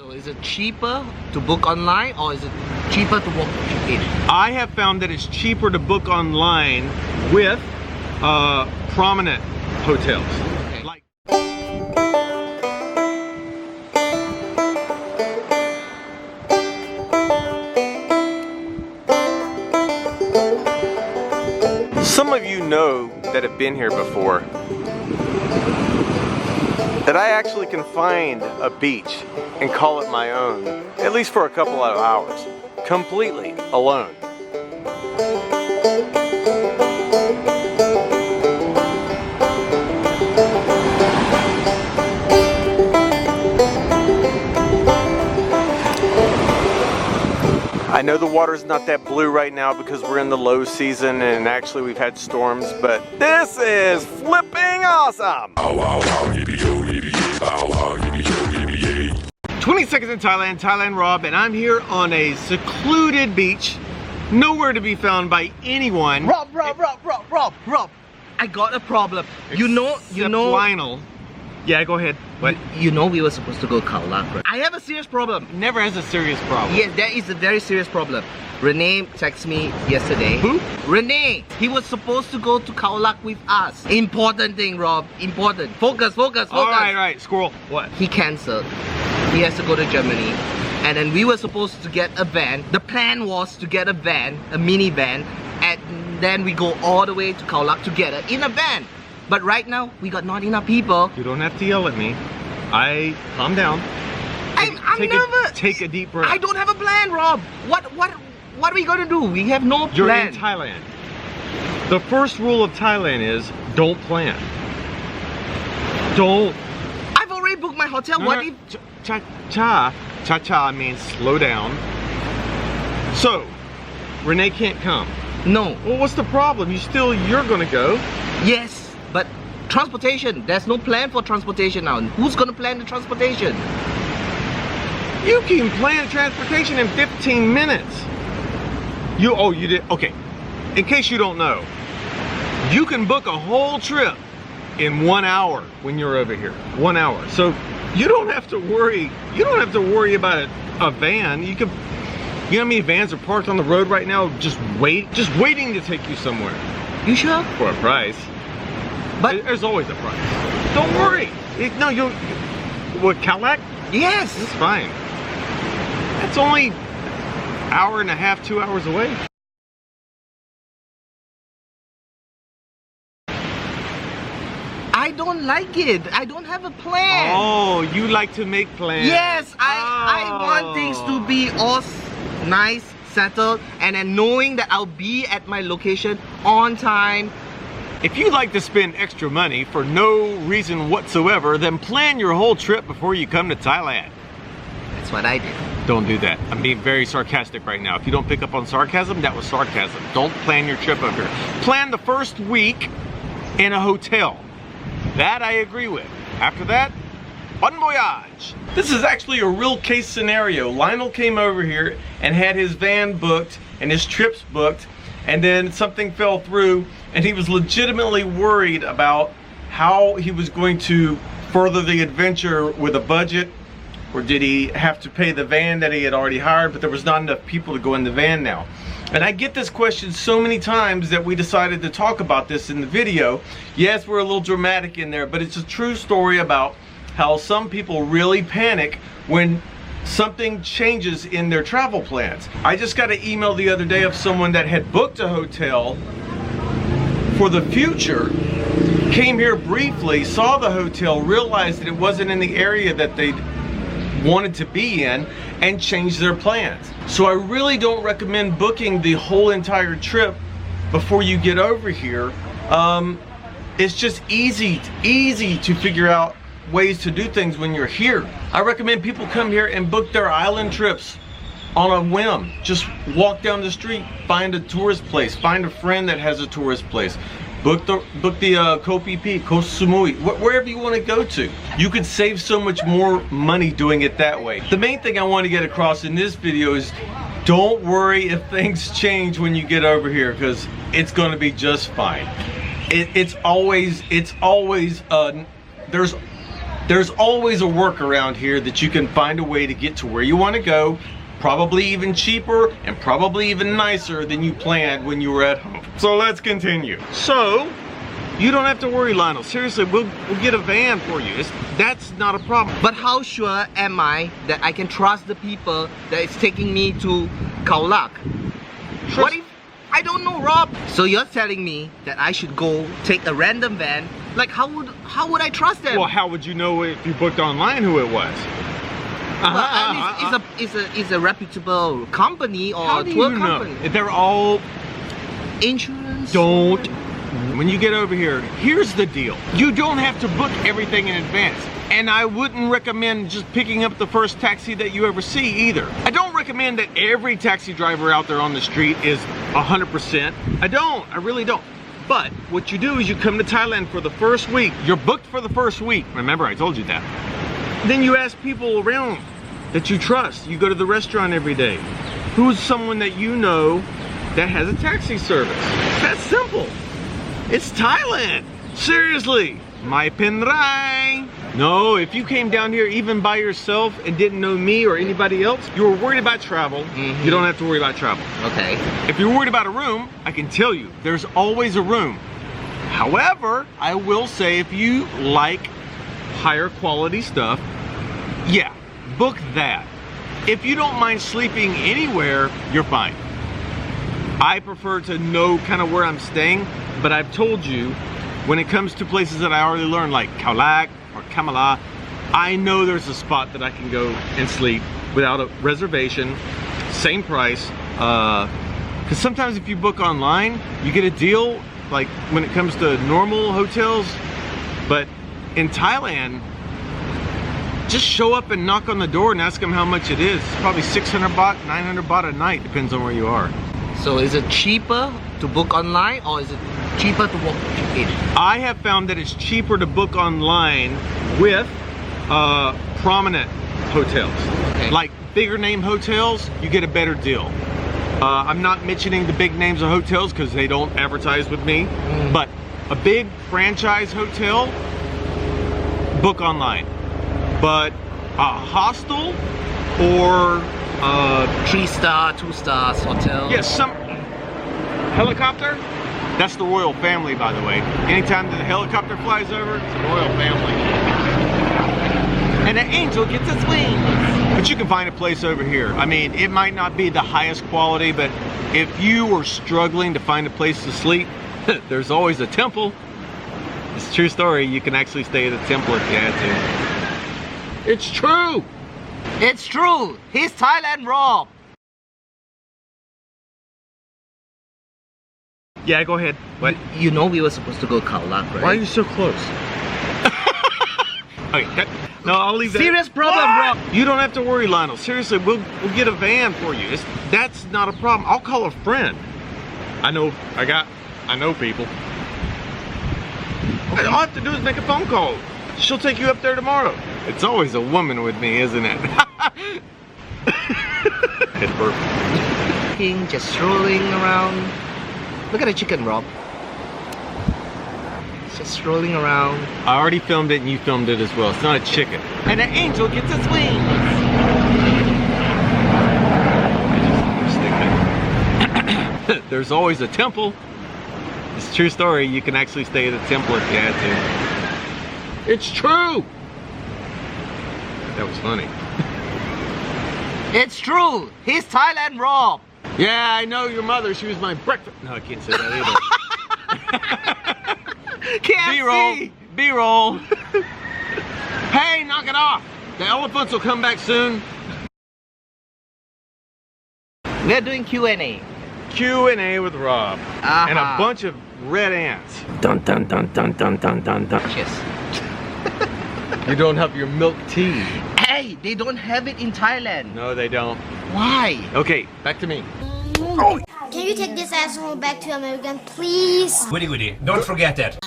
So is it cheaper to book online or is it cheaper to walk in? I have found that it's cheaper to book online with prominent hotels. Okay. Like some of you know that have been here before that I actually can find a beach and call it my own, at least for a couple of hours, completely alone. I know the water's not that blue right now because we're in the low season and actually we've had storms, but this is flipping awesome! 20 seconds in Thailand, Thailand Rob, and I'm here on a secluded beach, nowhere to be found by anyone. Rob, I got a problem. You know, Lionel. Yeah, go ahead. What? You know we were supposed to go Khao Lak, right? I have a serious problem. Never has a serious problem. Yes, there is a very serious problem. Renee texted me yesterday. Who? Renee. He was supposed to go to Khao Lak with us. Important thing, Rob. Important. Focus. All right, squirrel. What? He cancelled. He has to go to Germany. And then we were supposed to get a van. The plan was to get a van, a minivan, and then we go all the way to Khao Lak together in a van. But right now, we got not enough people. You don't have to yell at me. Calm down. I'm nervous. Take a deep breath. I don't have a plan, Rob. What are we gonna do? We have no plan. You're in Thailand. The first rule of Thailand is don't plan. Don't. I've already booked my hotel. What if? Cha means slow down. So, Renee can't come. No. Well, what's the problem? You're gonna go. Yes, but transportation. There's no plan for transportation now. Who's gonna plan the transportation? You can plan transportation in 15 minutes. You did? Okay. In case you don't know, you can book a whole trip in 1 hour when you're over here. 1 hour. So you don't have to worry. You don't have to worry about a van. You know how many vans are parked on the road right now, just waiting to take you somewhere. You sure? For a price. But there's always a price. Don't worry. What, Khao Lak? Yes. It's fine. That's only an hour and a half, 2 hours away. I don't like it. I don't have a plan. Oh, you like to make plans. Yes, I want things to be all nice, settled, and then knowing that I'll be at my location on time. If you like to spend extra money for no reason whatsoever, then plan your whole trip before you come to Thailand. That's what I did. Don't do that. I'm being very sarcastic right now. If you don't pick up on sarcasm, that was sarcasm. Don't plan your trip up here. Plan the first week in a hotel. That I agree with. After that, bon voyage. This is actually a real case scenario. Lionel came over here and had his van booked and his trips booked, and then something fell through and he was legitimately worried about how he was going to further the adventure with a budget, or did he have to pay the van that he had already hired, but there was not enough people to go in the van now. And I get this question so many times that we decided to talk about this in the video. Yes, we're a little dramatic in there, but it's a true story about how some people really panic when something changes in their travel plans. I just got an email the other day of someone that had booked a hotel for the future, came here briefly, saw the hotel, realized that it wasn't in the area that they wanted to be in, and changed their plans. So I really don't recommend booking the whole entire trip before you get over here. It's just easy to figure out ways to do things when you're here. I recommend people come here and book their island trips on a whim. Just walk down the street, find a tourist place, find a friend that has a tourist place. Book the Koh Phi Phi, Koh Samui, wherever you want to go to. You could save so much more money doing it that way. The main thing I want to get across in this video is don't worry if things change when you get over here, because it's going to be just fine. It's always there's There's always a workaround here that you can find a way to get to where you want to go, probably even cheaper and probably even nicer than you planned when you were at home. So let's continue. So, you don't have to worry, Lionel. Seriously, we'll get a van for you. That's not a problem. But how sure am I that I can trust the people that is taking me to Khao Lak? What if I don't know, Rob? So you're telling me that I should go take a random van? Like how would I trust them? Well, how would you know if you booked online who it was? It's a reputable company or How a do tour you company. know? They're all Insurance. don't. When you get over here, here's the deal. You don't have to book everything in advance. And I wouldn't recommend just picking up the first taxi that you ever see either. I don't recommend that every taxi driver out there on the street is 100%. I really don't. But what you do is you come to Thailand for the first week. You're booked for the first week. Remember, I told you that. Then you ask people around that you trust. You go to the restaurant every day. Who's someone that you know that has a taxi service? That's simple. It's Thailand. Seriously. Mai pen rai. No, if you came down here even by yourself and didn't know me or anybody else, you were worried about travel, you don't have to worry about travel. Okay. If you're worried about a room, I can tell you, there's always a room. However, I will say if you like higher quality stuff, yeah, book that. If you don't mind sleeping anywhere, you're fine. I prefer to know kind of where I'm staying, but I've told you, when it comes to places that I already learned, like Khao Lak or Kamala, I know there's a spot that I can go and sleep without a reservation, same price. Because sometimes if you book online, you get a deal, like when it comes to normal hotels. But in Thailand, just show up and knock on the door and ask them how much it is. It's probably 600 baht, 900 baht a night, depends on where you are. So is it cheaper to book online or is it cheaper to walk in? I have found that it's cheaper to book online with prominent hotels. Okay. Like bigger name hotels, you get a better deal. I'm not mentioning the big names of hotels because they don't advertise with me, but a big franchise hotel, book online. But a hostel or 3-star, 2 stars hotel. yes, some helicopter. That's the royal family, by the way. Anytime that a helicopter flies over, it's a royal family. And an angel gets its wings. But you can find a place over here. I mean, it might not be the highest quality, but if you were struggling to find a place to sleep, there's always a temple. It's a true story. You can actually stay at a temple if you had to. It's true. It's true. He's Thailand Rob. Yeah, go ahead. What? You know we were supposed to go Khao Lak, right? Why are you so close? Okay, no, I'll leave that. Serious problem, Rob. You don't have to worry, Lionel. Seriously, we'll get a van for you. That's not a problem. I'll call a friend. I know people. Okay. All I have to do is make a phone call. She'll take you up there tomorrow. It's always a woman with me, isn't it? It's perfect. Just strolling around. Look at the chicken, Rob. It's just strolling around. I already filmed it and you filmed it as well. It's not a chicken. And an angel gets its wings. There's always a temple. It's a true story. You can actually stay at a temple if you had to. It's true. That was funny. It's true. He's Thailand Rob. Yeah, I know your mother. She was my breakfast. No, I can't say that either. KFC. B-roll. Hey, knock it off. The elephants will come back soon. We're doing Q&A. Q&A with Rob. And a bunch of red ants. Dun dun dun dun dun dun dun dun. Cheers. You don't have your milk tea. Hey, they don't have it in Thailand. No, they don't. Why? Okay, back to me. Can you take this asshole back to America, please? Goody goody, don't forget that.